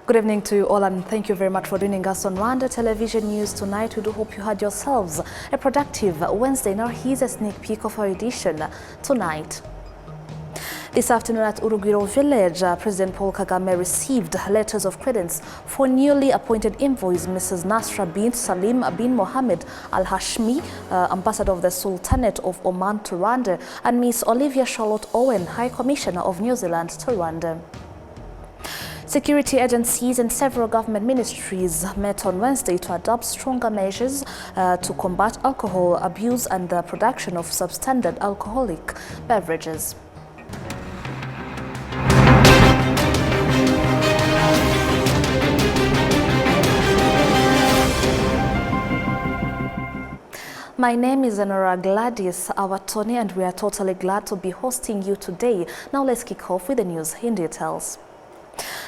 Good evening to you all, and thank you very much for joining us on Rwanda Television News tonight. We do hope you had yourselves a productive Wednesday. Now here's a sneak peek of our edition tonight. This afternoon at Urugwiro Village, President Paul Kagame received letters of credence for newly appointed envoys Mrs. Nasra bint Salim bin Mohammed Al-Hashmi, Ambassador of the Sultanate of Oman to Rwanda, and Miss Olivia Charlotte Owen, High Commissioner of New Zealand to Rwanda. Security agencies and several government ministries met on Wednesday to adopt stronger measures to combat alcohol abuse and the production of substandard alcoholic beverages. My name is Enora Gladys Awatoni, and we are totally glad to be hosting you today. Now let's kick off with the news in details.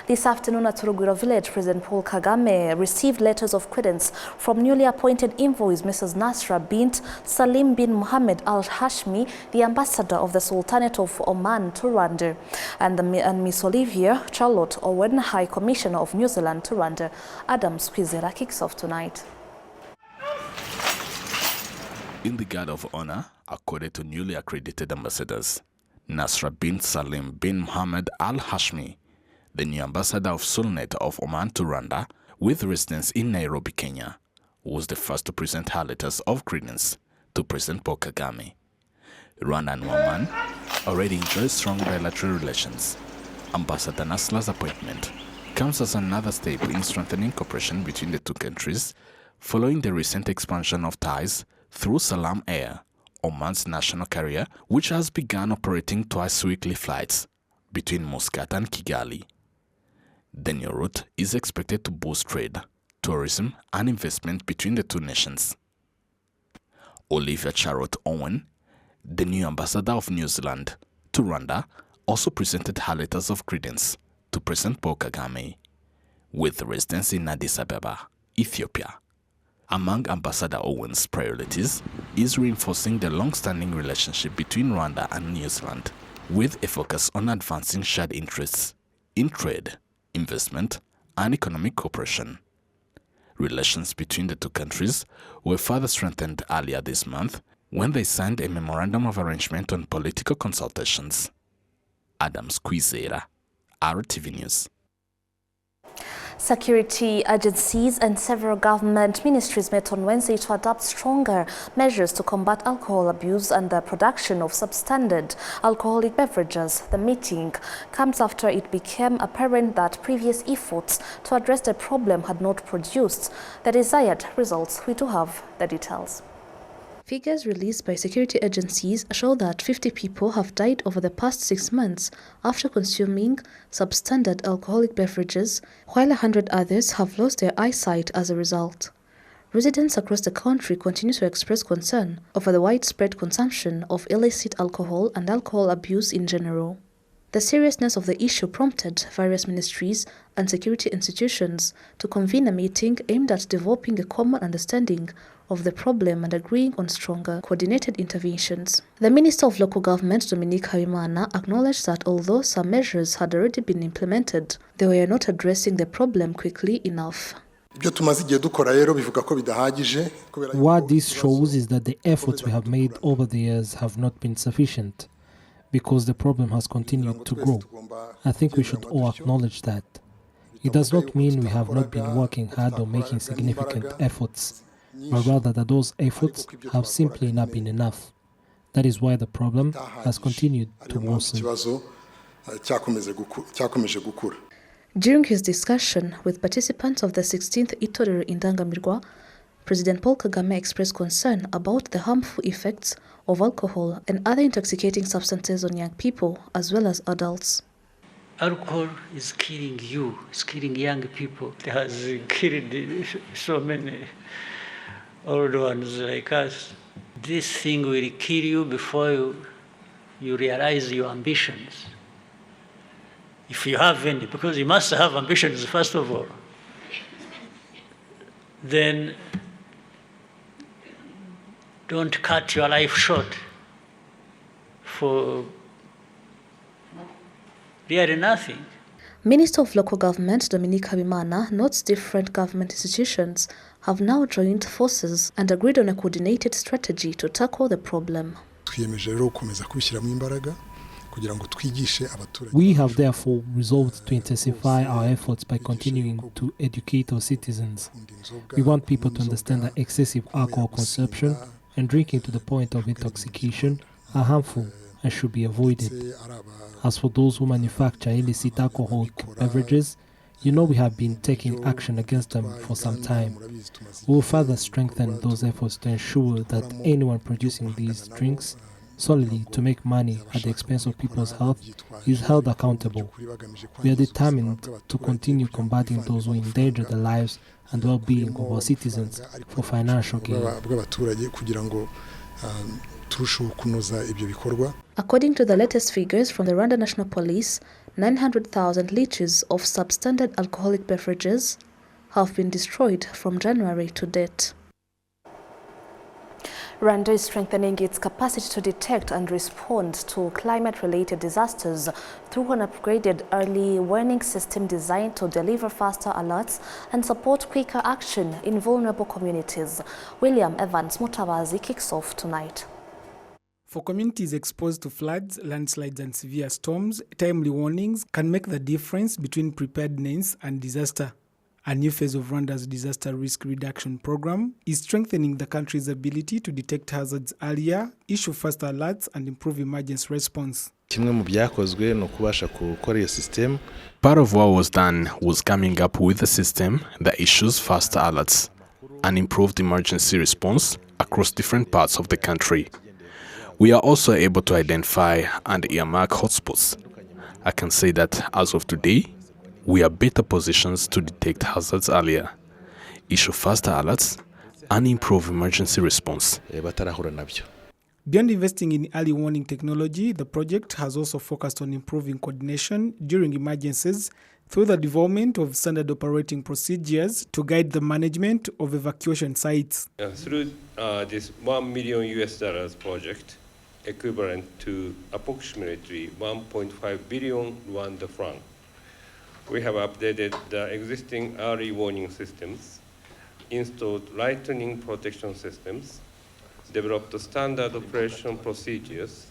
This afternoon at Urugwiro Village, President Paul Kagame received letters of credence from newly appointed envoys Mrs. Nasra bint Salim bin Mohammed Al-Hashmi, the Ambassador of the Sultanate of Oman to Rwanda, and Miss Olivia Charlotte Owen, High Commissioner of New Zealand to Rwanda. Adam Squizera kicks off tonight. In the guard of honor accorded to newly accredited ambassadors, Nasra bint Salim bin Mohammed Al-Hashmi, the new ambassador of Sultanate of Oman to Rwanda, with residence in Nairobi, Kenya, was the first to present her letters of credence to President Paul Kagame. Rwanda and Oman already enjoy strong bilateral relations. Ambassador Nasra's appointment comes as another step in strengthening cooperation between the two countries following the recent expansion of ties through Salam Air, Oman's national carrier, which has begun operating twice-weekly flights between Muscat and Kigali. The new route is expected to boost trade, tourism, and investment between the two nations. Olivia Charlotte Owen, the new ambassador of New Zealand to Rwanda, also presented her letters of credence to President Paul Kagame, with residence in Addis Ababa, Ethiopia. Among Ambassador Owen's priorities is reinforcing the long-standing relationship between Rwanda and New Zealand, with a focus on advancing shared interests in trade, investment, and economic cooperation. Relations between the two countries were further strengthened earlier this month when they signed a memorandum of arrangement on political consultations. Adam Squizera, RwandaTV News. Security agencies and several government ministries met on Wednesday to adopt stronger measures to combat alcohol abuse and the production of substandard alcoholic beverages. The meeting comes after it became apparent that previous efforts to address the problem had not produced the desired results. We do have the details. Figures released by security agencies show that 50 people have died over the past 6 months after consuming substandard alcoholic beverages, while 100 others have lost their eyesight as a result. Residents across the country continue to express concern over the widespread consumption of illicit alcohol and alcohol abuse in general. The seriousness of the issue prompted various ministries and security institutions to convene a meeting aimed at developing a common understanding of the problem and agreeing on stronger, coordinated interventions. The Minister of Local Government, Dominique Habimana, acknowledged that although some measures had already been implemented, they were not addressing the problem quickly enough. What this shows is that the efforts we have made over the years have not been sufficient, because the problem has continued to grow. I think we should all acknowledge that. It does not mean we have not been working hard or making significant efforts, but rather that those efforts have simply not been enough. That is why the problem has continued to worsen. During his discussion with participants of the 16th Itorero Indangamirwa, President Paul Kagame expressed concern about the harmful effects of alcohol and other intoxicating substances on young people as well as adults. Alcohol is killing you, it's killing young people. It has killed so many old ones like us. This thing will kill you before you realize your ambitions. If you have any, because you must have ambitions first of all. Then don't cut your life short for really nothing. Minister of Local Government Dominique Habimana notes different government institutions have now joined forces and agreed on a coordinated strategy to tackle the problem. We have therefore resolved to intensify our efforts by continuing to educate our citizens. We want people to understand that excessive alcohol consumption and drinking to the point of intoxication are harmful and should be avoided. As for those who manufacture illicit alcoholic beverages, you know we have been taking action against them for some time. We will further strengthen those efforts to ensure that anyone producing these drinks solely to make money at the expense of people's health is held accountable. We are determined to continue combating those who endanger the lives and well-being of our citizens for financial gain. According to the latest figures from the Rwanda National Police, 900,000 litres of substandard alcoholic beverages have been destroyed from January to date. Rwanda is strengthening its capacity to detect and respond to climate-related disasters through an upgraded early warning system designed to deliver faster alerts and support quicker action in vulnerable communities. William Evans Mutabazi kicks off tonight. For communities exposed to floods, landslides and severe storms, timely warnings can make the difference between preparedness and disaster. A new phase of Rwanda's disaster risk reduction program is strengthening the country's ability to detect hazards earlier, issue faster alerts and improve emergency response. Part of what was done was coming up with a system that issues faster alerts and improved emergency response across different parts of the country. We are also able to identify and earmark hotspots. I can say that as of today, we are better positioned to detect hazards earlier, issue faster alerts, and improve emergency response. Beyond investing in early warning technology, the project has also focused on improving coordination during emergencies through the development of standard operating procedures to guide the management of evacuation sites. Through this $1 million project, equivalent to approximately 1.5 billion Rwanda franc, we have updated the existing early warning systems, installed lightning protection systems, developed standard operation procedures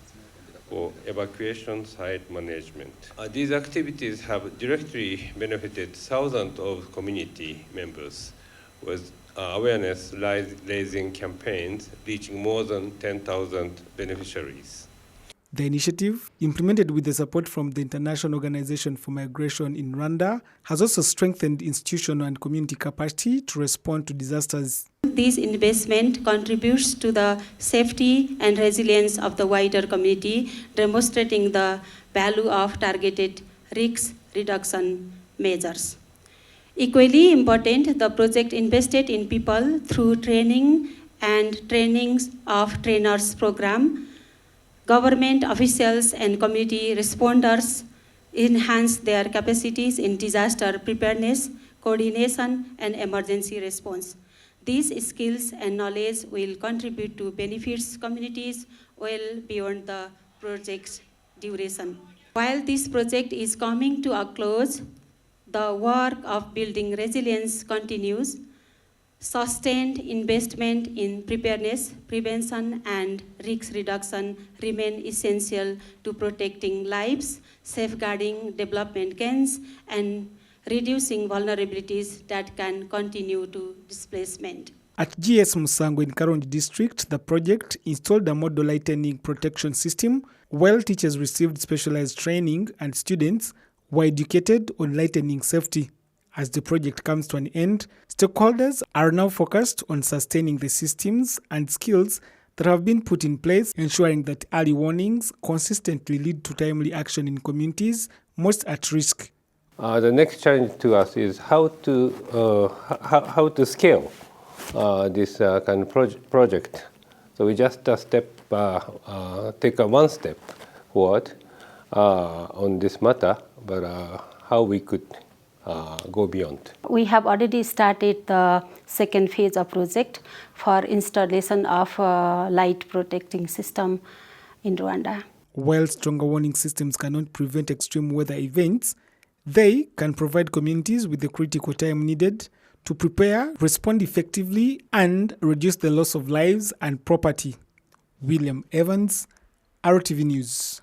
for evacuation site management. These activities have directly benefited thousands of community members with awareness raising campaigns reaching more than 10,000 beneficiaries. The initiative, implemented with the support from the International Organization for Migration in Rwanda, has also strengthened institutional and community capacity to respond to disasters. This investment contributes to the safety and resilience of the wider community, demonstrating the value of targeted risk reduction measures. Equally important, the project invested in people through training and trainings of trainers program. Government officials and community responders enhance their capacities in disaster preparedness, coordination, and emergency response. These skills and knowledge will contribute to benefits communities well beyond the project's duration. While this project is coming to a close, the work of building resilience continues. Sustained investment in preparedness, prevention, and risk reduction remain essential to protecting lives, safeguarding development gains, and reducing vulnerabilities that can continue to displacement. At GS Musango in Karongi district, the project installed a model lightning protection system, while teachers received specialized training and students were educated on lightning safety. As the project comes to an end, stakeholders are now focused on sustaining the systems and skills that have been put in place, ensuring that early warnings consistently lead to timely action in communities most at risk. The next challenge to us is how to scale this kind of project. So we just take one step forward on this matter, but how we could go beyond. We have already started the second phase of project for installation of light protecting system in Rwanda. While stronger warning systems cannot prevent extreme weather events, They can provide communities with the critical time needed to prepare, respond effectively, and reduce the loss of lives and property. William Evans, RTV News.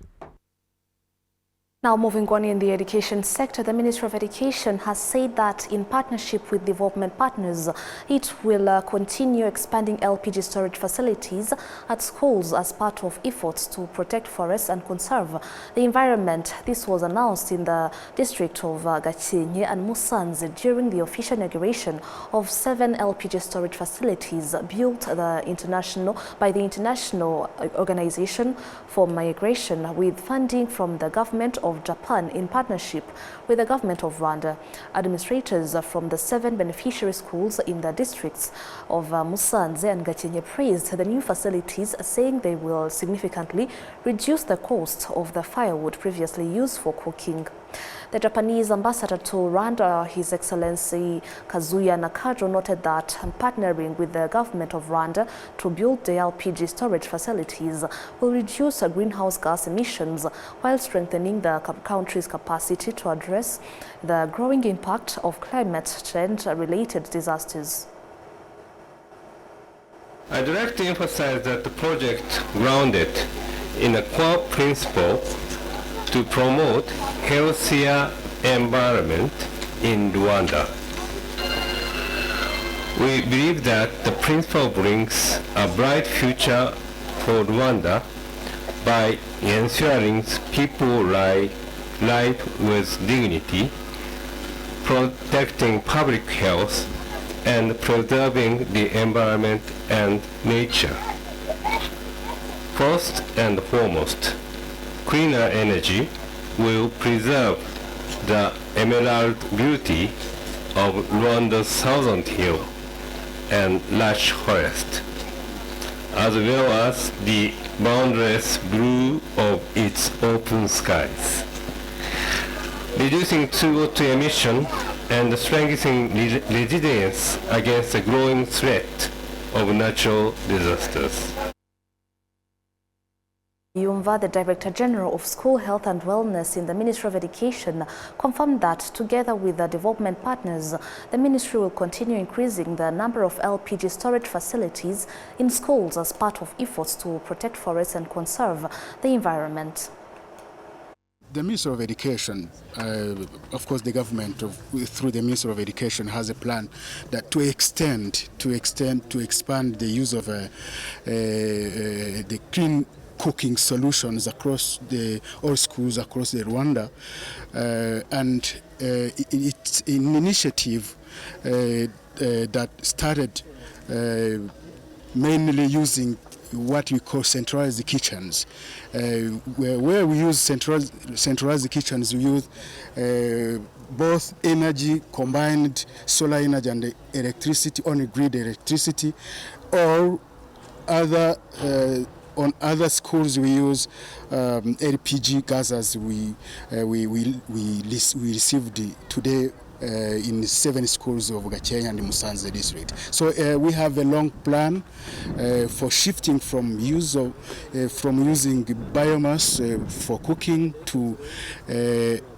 Now moving on in the education sector, the Ministry of Education has said that in partnership with development partners, it will continue expanding LPG storage facilities at schools as part of efforts to protect forests and conserve the environment. This was announced in the district of Gakenke and Musanze during the official inauguration of 7 LPG storage facilities built by the International Organization for Migration with funding from the government of Japan in partnership with the government of Rwanda. Administrators from the 7 beneficiary schools in the districts of Musanze and Gakenke praised the new facilities, saying they will significantly reduce the cost of the firewood previously used for cooking. The Japanese ambassador to Rwanda, His Excellency Kazuya Nakajo, noted that partnering with the government of Rwanda to build the LPG storage facilities will reduce greenhouse gas emissions while strengthening the country's capacity to address the growing impact of climate change-related disasters. I'd like to emphasize that the project grounded in a core principle to promote healthier environment in Rwanda. We believe that the principle brings a bright future for Rwanda by ensuring people live with dignity, protecting public health, and preserving the environment and nature. First and foremost, cleaner energy will preserve the emerald beauty of Rwanda's southern hill and lush forest, as well as the boundless blue of its open skies. Reducing CO2 emission and strengthening resilience against the growing threat of natural disasters. Yumva, the Director General of School Health and Wellness in the Ministry of Education, confirmed that together with the development partners, the ministry will continue increasing the number of LPG storage facilities in schools as part of efforts to protect forests and conserve the environment. The Ministry of Education, of course, the government through the Ministry of Education has a plan that to expand the use of the clean cooking solutions across all schools across the Rwanda, and it's an initiative that started mainly using what we call centralized kitchens. Where we use centralized kitchens, we use both energy, combined solar energy and electricity, on-grid electricity, or other on other schools we use LPG gas, as we received today in 7 schools of Gakenke and Musanze district. So we have a long plan for shifting from using biomass for cooking to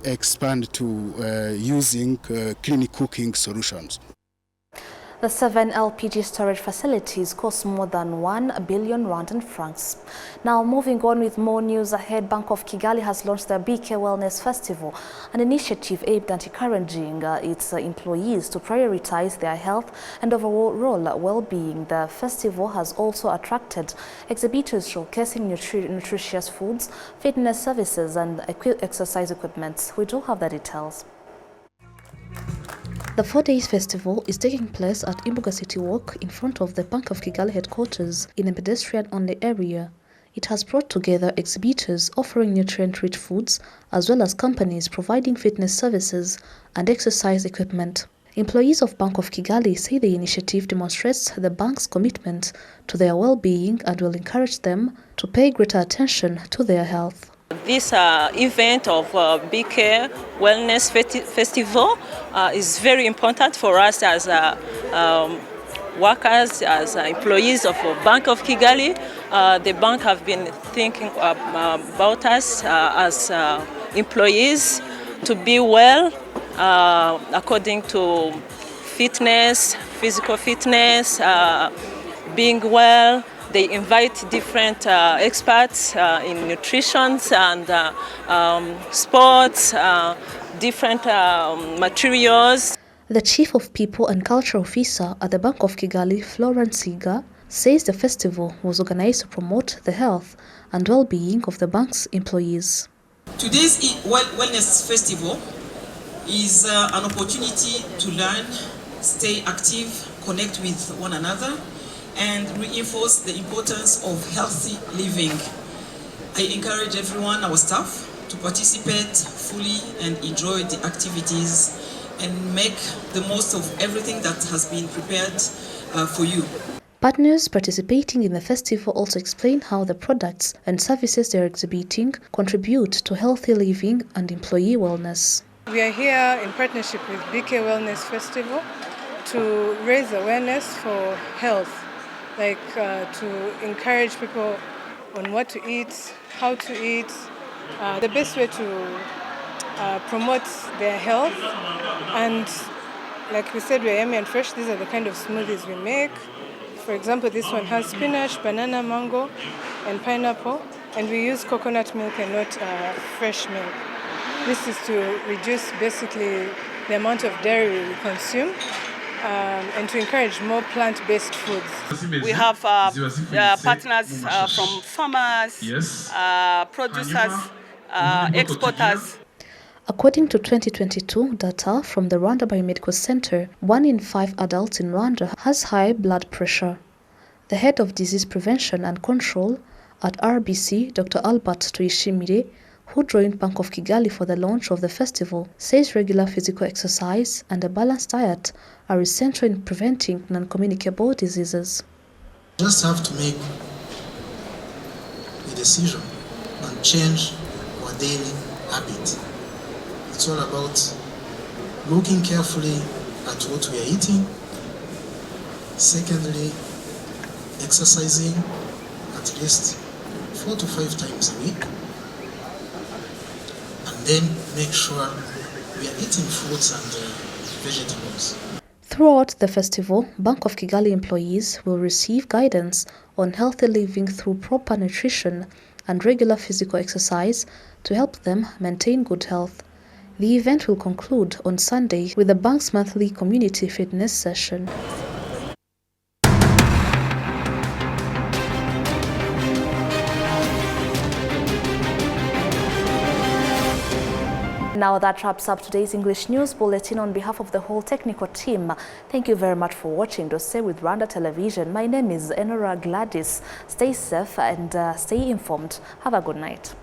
expand to using clean cooking solutions. The 7 LPG storage facilities cost more than 1 billion Rwandan francs. Now, moving on with more news ahead, Bank of Kigali has launched the BK Wellness Festival, an initiative aimed at encouraging its employees to prioritize their health and overall well-being. The festival has also attracted exhibitors showcasing nutritious foods, fitness services, and exercise equipment. We do have the details. The 4 days festival is taking place at Imbuga City Walk in front of the Bank of Kigali headquarters in a pedestrian-only area. It has brought together exhibitors offering nutrient-rich foods as well as companies providing fitness services and exercise equipment. Employees of Bank of Kigali say the initiative demonstrates the bank's commitment to their well-being and will encourage them to pay greater attention to their health. This event of BK Wellness Festival is very important for us as workers, as employees of Bank of Kigali. The bank have been thinking about us as employees. to be well according to fitness, physical fitness, being well. They invite different experts in nutrition and sports, different materials. The Chief of People and Culture Officer at the Bank of Kigali, Florence Siga, says the festival was organized to promote the health and well-being of the bank's employees. Today's Wellness Festival is an opportunity to learn, stay active, connect with one another, and reinforce the importance of healthy living. I encourage everyone, our staff, to participate fully and enjoy the activities and make the most of everything that has been prepared for you. Partners participating in the festival also explain how the products and services they are exhibiting contribute to healthy living and employee wellness. We are here in partnership with BK Wellness Festival to raise awareness for health, like to encourage people on what to eat, how to eat, the best way to promote their health. And like we said, we're yummy and fresh. These are the kind of smoothies we make. For example, this one has spinach, banana, mango, and pineapple. And we use coconut milk and not fresh milk. This is to reduce basically the amount of dairy we consume and to encourage more plant-based foods. We have partners from farmers, producers, exporters. According to 2022 data from the Rwanda Biomedical Center, 1 in 5 adults in Rwanda has high blood pressure. The head of disease prevention and control at RBC, Dr. Albert Tuyishimire, who joined Bank of Kigali for the launch of the festival, says regular physical exercise and a balanced diet are essential in preventing non-communicable diseases. Just have to make a decision and change our daily habit. It's all about looking carefully at what we are eating. Secondly, exercising at least 4 to 5 times a week. And then make sure we are eating fruits and vegetables. Throughout the festival, Bank of Kigali employees will receive guidance on healthy living through proper nutrition and regular physical exercise to help them maintain good health. The event will conclude on Sunday with the bank's monthly community fitness session. Now that wraps up today's English News Bulletin. On behalf of the whole technical team, thank you very much for watching Dossier with Rwanda Television. My name is Enora Gladys. Stay safe and stay informed. Have a good night.